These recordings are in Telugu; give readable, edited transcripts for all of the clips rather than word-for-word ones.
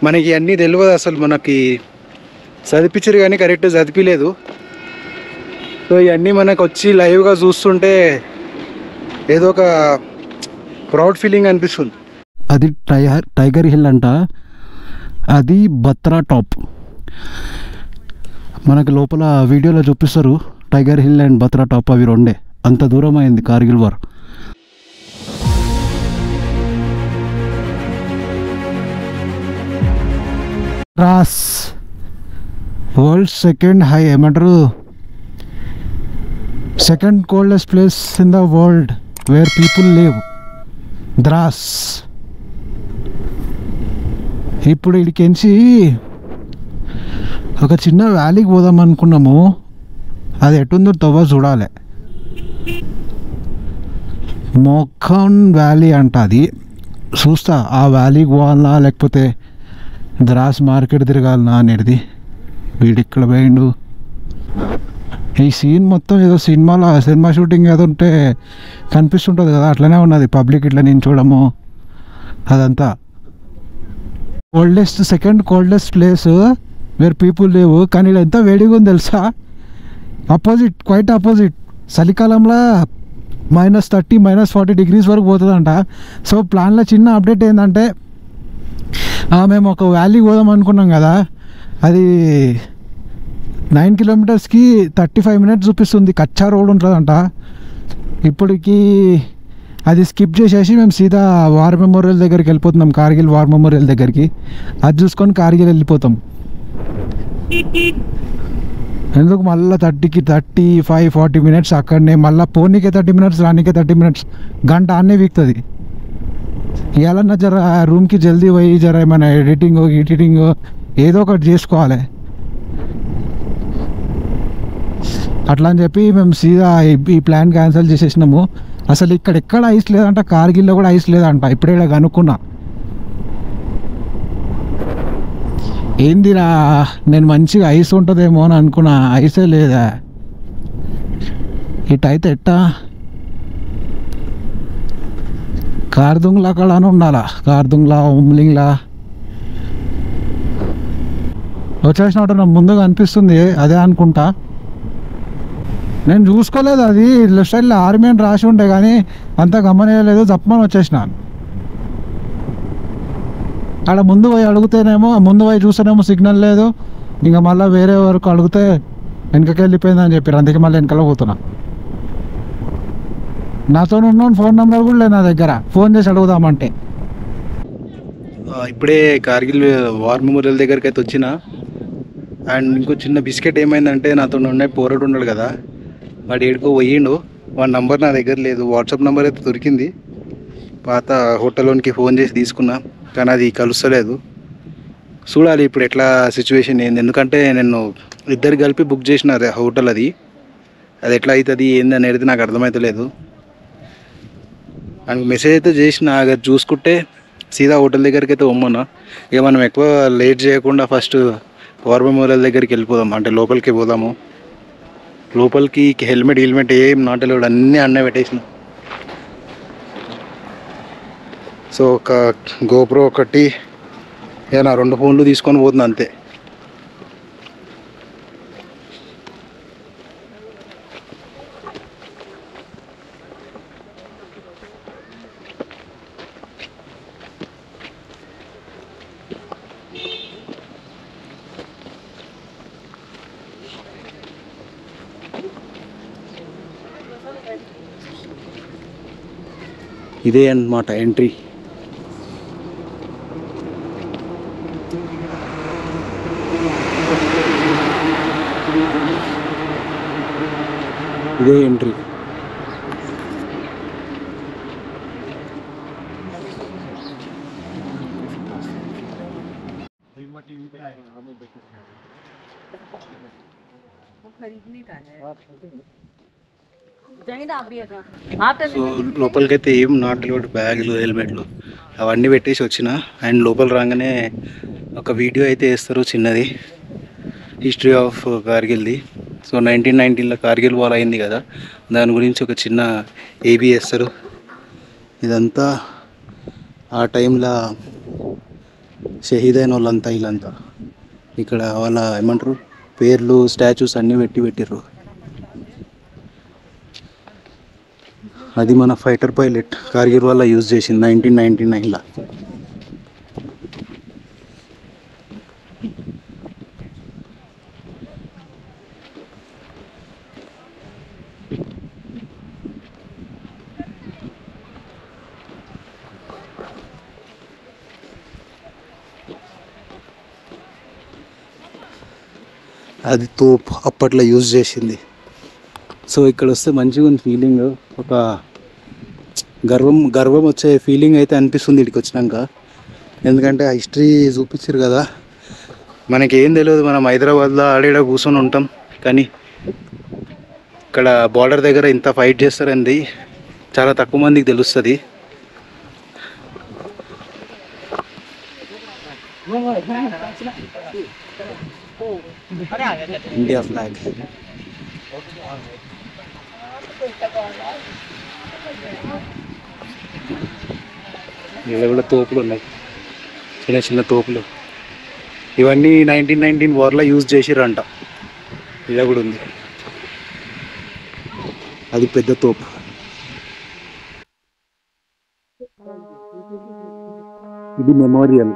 మనకి అన్నీ తెలియదు, అసలు మనకి చదివించారు కానీ కరెక్ట్ చదివిలేదు. సో ఇవన్నీ మనకు వచ్చి లైవ్గా చూస్తుంటే ఏదో ఒక ప్రౌడ్ ఫీలింగ్ అనిపిస్తుంది. అది టైగర్ హిల్ అంట, అది బత్రా టాప్. మనకి లోపల వీడియోలో చూపిస్తారు Tiger Hill and Batra Top, అవి రెండే. అంత దూరం అయింది Kargil war. Dras world second high, ఏమంటారు, second coldest place in the world where people live, Dras. ఇప్పుడు ఇడికెంచి ఒక చిన్న వ్యాలీకి పోదాం అనుకున్నాము, అది ఎటుందో తవ్వ చూడాలి. మోఖన్ వ్యాలీ అంట, అది చూస్తా. ఆ వ్యాలీకి పోవాలన్నా లేకపోతే ద్రాస్ మార్కెట్ తిరగాలన్నా అనేది. వీడిక్కడ పోయిండు. ఈ సీన్ మొత్తం ఏదో సినిమా షూటింగ్ ఏదో ఉంటే కనిపిస్తుంటుంది కదా, అట్లనే ఉన్నది. పబ్లిక్ ఇట్లా నించోడము అదంతా. Second coldest place where people లేవు, కానీ ఇలా ఎంత వేడిగా ఉంది తెలుసా. Opposite, quite opposite. చలికాలంలో -30 -40 degrees వరకు పోతుందంట. సో ప్లాన్లో చిన్న అప్డేట్ ఏంటంటే, మేము ఒక వ్యాలీకి పోదాం అనుకున్నాం కదా, అది 9 kilometers-కి 35 minutes చూపిస్తుంది. కచ్చా రోడ్ ఉంటుందంట. ఇప్పటికి అది స్కిప్ చేసేసి మేము సీదా వార్ మెమోరియల్ దగ్గరికి వెళ్ళిపోతున్నాం, కార్గిల్ వార్ మెమోరియల్ దగ్గరికి. అది చూసుకొని కార్గిల్ వెళ్ళిపోతాం. ఎందుకు మళ్ళీ 35-40 minutes అక్కడనే, మళ్ళీ పోనీకే 30 minutes, రానికే 30 minutes, గంట అన్నీ వీక్తుంది. ఇవాళన్నా జర రూమ్కి జల్దీ పోయి జర ఏమైనా ఎడిటింగ్ ఏదో ఒకటి చేసుకోవాలి. అట్లా అని చెప్పి మేము సీదా ఈ ప్లాన్ క్యాన్సిల్ చేసేసినాము. అసలు ఇక్కడ ఎక్కడ ఐస్ లేదంట, కార్గిల్లో కూడా ఐస్ లేదంట. ఇప్పుడే ఇలా కనుక్కున్నా. ఏందిరా, నేను మంచిగా ఐస్ ఉంటుందేమో అని అనుకున్నా, ఐసే లేదా. ఇటైతే ఎట్టా, కార్దుంగ్లా కడానే ఉండాలా, కార్దుంగ్లా ఉమ్లింగ్లా వచ్చేసినట్టు నాకు ముందుగా అనిపిస్తుంది. అదే అనుకుంటా, నేను చూసుకోలేదు. అది లెఫ్ట్ సైడ్లో ఆర్మీ అని రాసి ఉండే కానీ అంతా గమనించలేదు, తప్పమని వచ్చేసినాను. అక్కడ ముందు పోయి అడిగితేనేమో, ముందు పోయి చూస్తేనేమో సిగ్నల్ లేదు. ఇంకా మళ్ళీ వేరే వరకు అడిగితే వెనకకి వెళ్ళిపోయిందని చెప్పారు. అందుకే మళ్ళీ వెనకాల పోతున్నా. నాతో ఉన్న ఫోన్ నెంబర్ కూడా లేదు నా దగ్గర, ఫోన్ చేసి అడుగుదామంటే. ఇప్పుడే కార్గిల్ వార్ మెమోరియల్ దగ్గరికి అయితే వచ్చిన. అండ్ ఇంకో చిన్న బిస్కెట్ ఏమైందంటే, నాతో ఉండే పోరాడు ఉన్నాడు కదా, వాడు ఏడుకో పోయిండు. వాడి నంబర్ నా దగ్గర లేదు. వాట్సాప్ నెంబర్ అయితే దొరికింది, పాత హోటల్లోనికి ఫోన్ చేసి తీసుకున్నా, కానీ అది కలుస్తలేదు. చూడాలి ఇప్పుడు ఎట్లా సిచ్యువేషన్ ఏంది. ఎందుకంటే నేను ఇద్దరు కలిపి బుక్ చేసిన హోటల్, అది ఎట్లా అవుతుంది ఏంది అనేది నాకు అర్థమవుతలేదు. అండ్ మెసేజ్ అయితే చేసిన, అది చూసుకుంటే సీదా హోటల్ దగ్గరికి అయితే పొమ్మన్నా. ఇక మనం ఎక్కువ లేట్ చేయకుండా ఫస్ట్ వార్ మెమోరియల్ దగ్గరికి వెళ్ళిపోదాం, అంటే లోపలికి పోదాము. లోపలికి హెల్మెట్ ఏం నాటలేడు, అన్నీ అన్నీ పెట్టేసిన. సో ఒక గోప్రో ఒకటి, ఏనా 2 ఫోన్లు తీసుకొని పోతుంది అంతే. ఇదే అన్నమాట ఎంట్రీ. ఇదే ఎంట్రీ. సో లోపలికైతే ఏం నాటలేడు, బ్యాగులు హెల్మెట్లు అవన్నీ పెట్టేసి వచ్చిన. అండ్ లోపల రాగానే ఒక వీడియో అయితే వేస్తారు చిన్నది, హిస్టరీ ఆఫ్ కార్గిల్ది. సో 1919లో కార్గిల్ వార్ అయింది కదా, దాని గురించి ఒక చిన్న ఏబీ వేస్తారు. ఇదంతా ఆ టైంలో షహీద్ అయిన వాళ్ళంతా వీళ్ళంతా ఇక్కడ వాళ్ళ ఏమంటారు పేర్లు స్టాచ్యూస్ అన్నీ పెట్టిర్రు. అది మన ఫైటర్ పైలట్ కార్గిల్ వల్ల యూజ్ చేసింది 1999లో. అది తోపు అప్పట్లో యూజ్ చేసింది. సో ఇక్కడ వస్తే మంచిగా ఉంది ఫీలింగ్, ఒక గర్వం వచ్చే ఫీలింగ్ అయితే అనిపిస్తుంది ఇక్కడికి వచ్చినాక. ఎందుకంటే ఆ హిస్టరీ చూపించారు కదా, మనకి ఏం తెలియదు, మనం హైదరాబాద్లో ఆడేడ కూర్చొని ఉంటాం, కానీ ఇక్కడ బార్డర్ దగ్గర ఇంత ఫైట్ చేస్తారండి చాలా తక్కువ మందికి తెలుస్తుంది. ఇండియా ఫ్లాగ్ ఇలా కూడా తోపులు ఉన్నాయి, చిన్న చిన్న తోపులు. ఇవన్నీ 1919 వార్లో యూజ్ చేసిరంట. ఇలా కూడా ఉంది, అది పెద్ద తోపు. ఇది memorial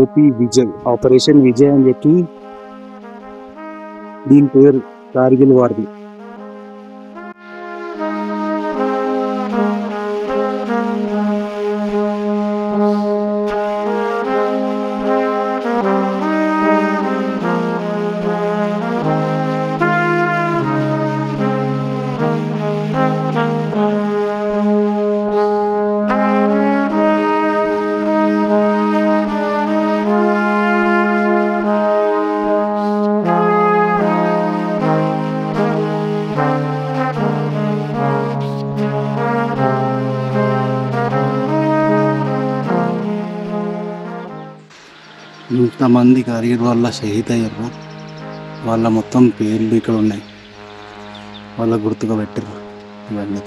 OP Vijay, operation Vijay అని చెప్పి దీని పేరు కార్గిల్ వార్ది. ఇంతమంది కార్గిల్ వల్ల షహీద్ అయ్యారు, వాళ్ళ మొత్తం పేర్లు ఇక్కడ ఉన్నాయి, వాళ్ళ గుర్తుగా పెట్టారు ఇవన్నీ.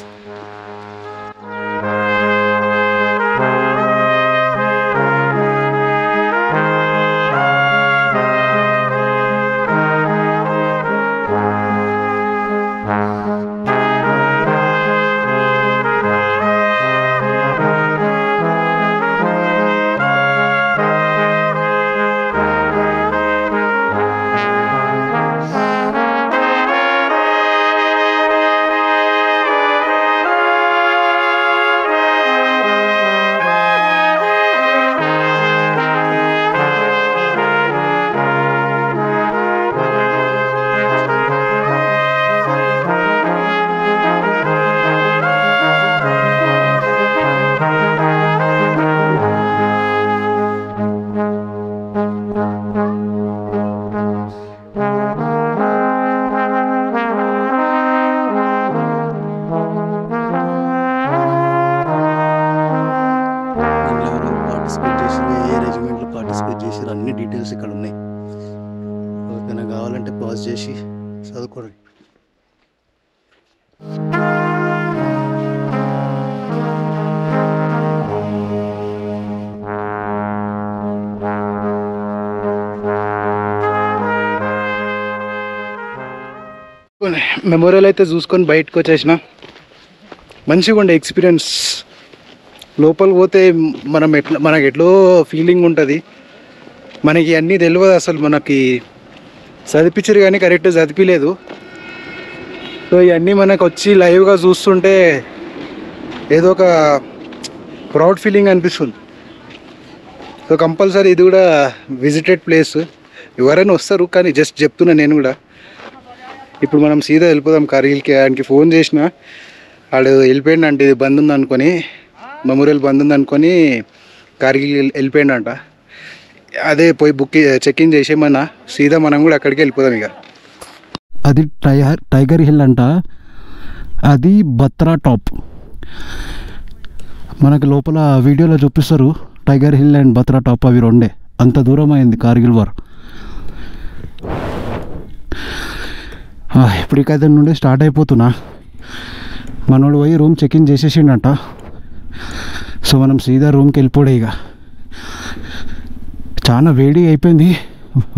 పార్టిసిపేట్ చేసారు, అన్ని డీటెయిల్స్ ఇక్కడ ఉన్నాయి. ఎవరికైనా కావాలంటే పాజ్ చేసి చదువుకోండి. మెమోరియల్ అయితే చూసుకొని బయటకు వచ్చేసిన, మంచిగా ఉండే ఎక్స్పీరియన్స్. లోపల పోతే మనకు ఎట్లో ఫీలింగ్ ఉంటుంది, మనకి అన్నీ తెలియదు అసలు, మనకి చదివించారు కానీ కరెక్ట్గా చదివిలేదు. సో ఇవన్నీ మనకు వచ్చి లైవ్గా చూస్తుంటే ఏదో ఒక ప్రౌడ్ ఫీలింగ్ అనిపిస్తుంది. సో కంపల్సరీ ఇది కూడా విజిటెడ్ ప్లేస్, ఎవరైనా వస్తారు, కానీ జస్ట్ చెప్తున్నా నేను కూడా. ఇప్పుడు మనం సీదా వెళ్ళిపోదాం కార్గిల్కి. ఆయనకి ఫోన్ చేసిన, వాడు వెళ్ళిపోయిండు అంటే, ఇది బంద్ ఉంది అనుకొని, మెమోరియల్ బంద్ ఉంది అనుకొని కార్గిల్ వెళ్ళిపోయిండంట. అదే పోయి చెక్ ఇన్ చేసేమన్నా, సీదా మనం కూడా అక్కడికి వెళ్ళిపోదాం ఇక. అది టైగర్ హిల్ అంట, అది బత్రా టాప్. మనకి లోపల వీడియోలో చూపిస్తారు Tiger Hill and Batra Top, అవి రెండే. అంత దూరం అయింది కార్గిల్ వార్. ఇప్పుడు ఇక దగ్గర నుండి స్టార్ట్ అయిపోతున్నా. మనోడు పోయి రూమ్ చెక్ ఇన్ చేసేసిండంట. సో మనం సీదా రూమ్కి వెళ్ళిపోడే ఇక. చాలా వేడి అయిపోయింది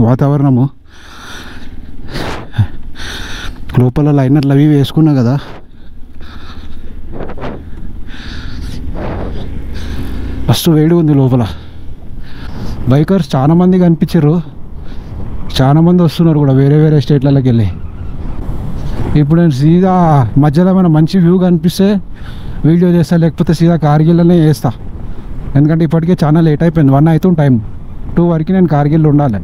వాతావరణము. లోపల లైనర్లు అవి వేసుకున్నా కదా, మస్తు వేడి ఉంది లోపల. బైకర్స్ చాలా మంది కనిపించారు, చాలా మంది వస్తున్నారు కూడా వేరే వేరే స్టేట్లలోకి వెళ్ళి. ఇప్పుడు నేను సీదా మధ్యలో ఏమైనా మంచి వ్యూ కనిపిస్తే వీడియో చేస్తా, లేకపోతే సీదా కార్గిల్లోనే చేస్తా. ఎందుకంటే ఇప్పటికే చాలా లేట్ అయిపోయింది, 1 అవుతుంది టైం. 2 వరకు నేను కార్గిల్లో ఉండాలి.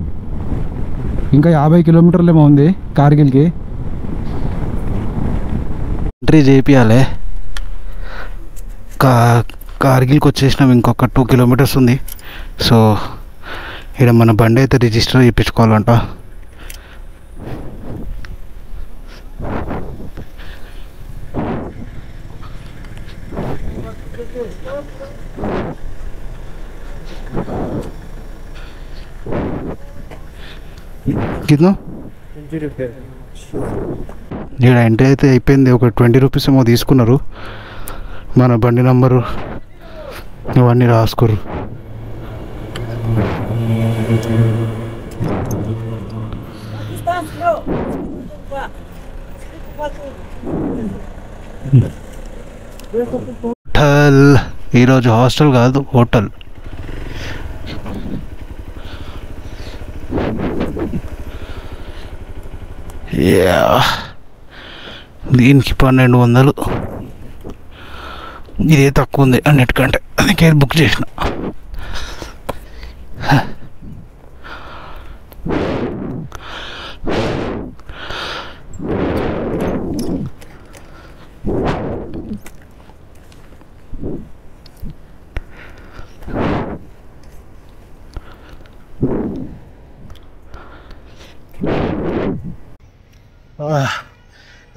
ఇంకా 50 కిలోమీటర్లు ఏమో ఉంది కార్గిల్కి. ఎంట్రీ చేపియాలి. కార్గిల్కి వచ్చేసినాం, ఇంకొక 2 కిలోమీటర్స్ ఉంది. సో ఇక్కడ మన బండి అయితే రిజిస్టర్ చేయించుకోవాలంట. కింద ఇక్కడ ఎంట్రీ అయితే అయిపోయింది. ఒక 20 రూపీస్ ఏమో తీసుకున్నారు. మన బండి నంబరు అవన్నీ రాసుకోరు. హోటల్, ఈరోజు హాస్టల్ కాదు హోటల్. దీనికి 1200, ఇదే తక్కువ ఉంది అన్నిటికంటే, అందుకే బుక్ చేసిన.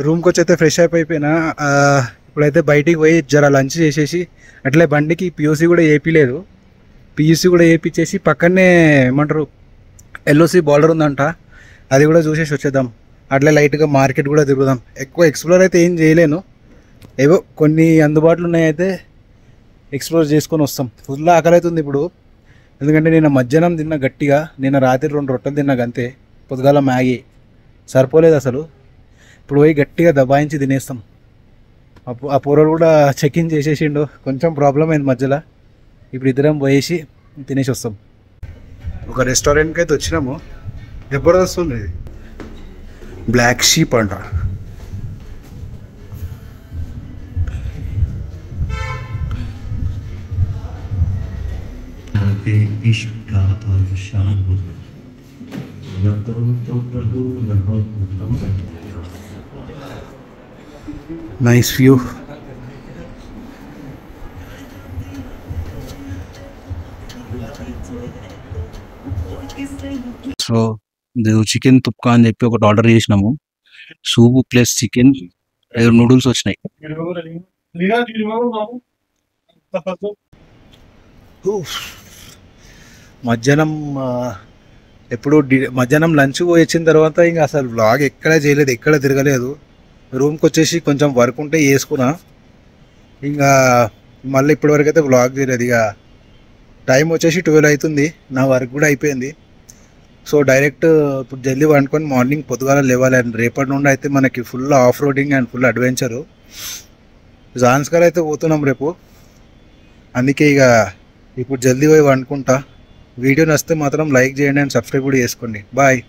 రూమ్కి వచ్చి అయితే ఫ్రెష్ అప్ అయిపోయినా. ఇప్పుడైతే బయటికి పోయి జర లంచ్ చేసేసి, అట్లే బండికి పియూసీ కూడా వేయలేదు. పియూసీ కూడా వేయించేసి పక్కనే ఏమంటారు ఎల్ఓసి బార్డర్ ఉందంట, అది కూడా చూసేసి వచ్చేద్దాం. అట్లే లైట్గా మార్కెట్ కూడా తిరుగుదాం. ఎక్కువ ఎక్స్ప్లోర్ అయితే ఏం చేయలేను, ఏవో కొన్ని అందుబాటులో ఉన్నాయైతే ఎక్స్ప్లోర్ చేసుకొని వస్తాం. ఫుల్ ఆకలి అవుతుంది ఇప్పుడు, ఎందుకంటే నేను మధ్యాహ్నం తిన్నా గట్టిగా, నిన్న రాత్రి 2 రొట్టెలు తిన్నా అంతే, పొద్దుగాల మ్యాగీ సరిపోలేదు అసలు. ఇప్పుడు పోయి గట్టిగా దబాయించి తినేస్తాం. ఆ పూరలు కూడా చెక్ ఇన్ చేసేసిండు, కొంచెం ప్రాబ్లం అయింది మధ్యలో. ఇప్పుడు ఇద్దరం పోయేసి తినేసి వస్తాం. ఒక రెస్టారెంట్కి అయితే వచ్చినాము, జబర్దస్త్ ఉంది. బ్లాక్ షీప్ అంట. Nice view. సో చికెన్ తుప్కా అని చెప్పి ఒకటి ఆర్డర్ చేసినాము. సూపు ప్లస్ చికెన్, నూడిల్స్ వచ్చినాయి. మధ్యాహ్నం మధ్యాహ్నం లంచ్ పోయి వచ్చిన తర్వాత ఇంకా అసలు వ్లాగ్ ఎక్కడ చేయలేదు, ఎక్కడ తిరగలేదు. రూమ్కి వచ్చేసి కొంచెం వర్క్ ఉంటే చేసుకున్నా, ఇంకా మళ్ళీ ఇప్పటివరకు అయితే వ్లాగ్ చేయలేదు. ఇక టైం వచ్చేసి 12 అవుతుంది, నా వర్క్ కూడా అయిపోయింది. సో డైరెక్ట్ ఇప్పుడు జల్దీ వండుకొని మార్నింగ్ పొద్దుగాల లేవాలి. అండ్ రేపటి నుండి అయితే మనకి full off roading and full adventure. Zanskar అయితే పోతున్నాం రేపు, అందుకే ఇక ఇప్పుడు జల్దీ పోయి వండుకుంటా. వీడియో నచ్చితే మాత్రం లైక్ చేయండి అండ్ సబ్స్క్రైబ్ కూడా చేసుకోండి. బాయ్.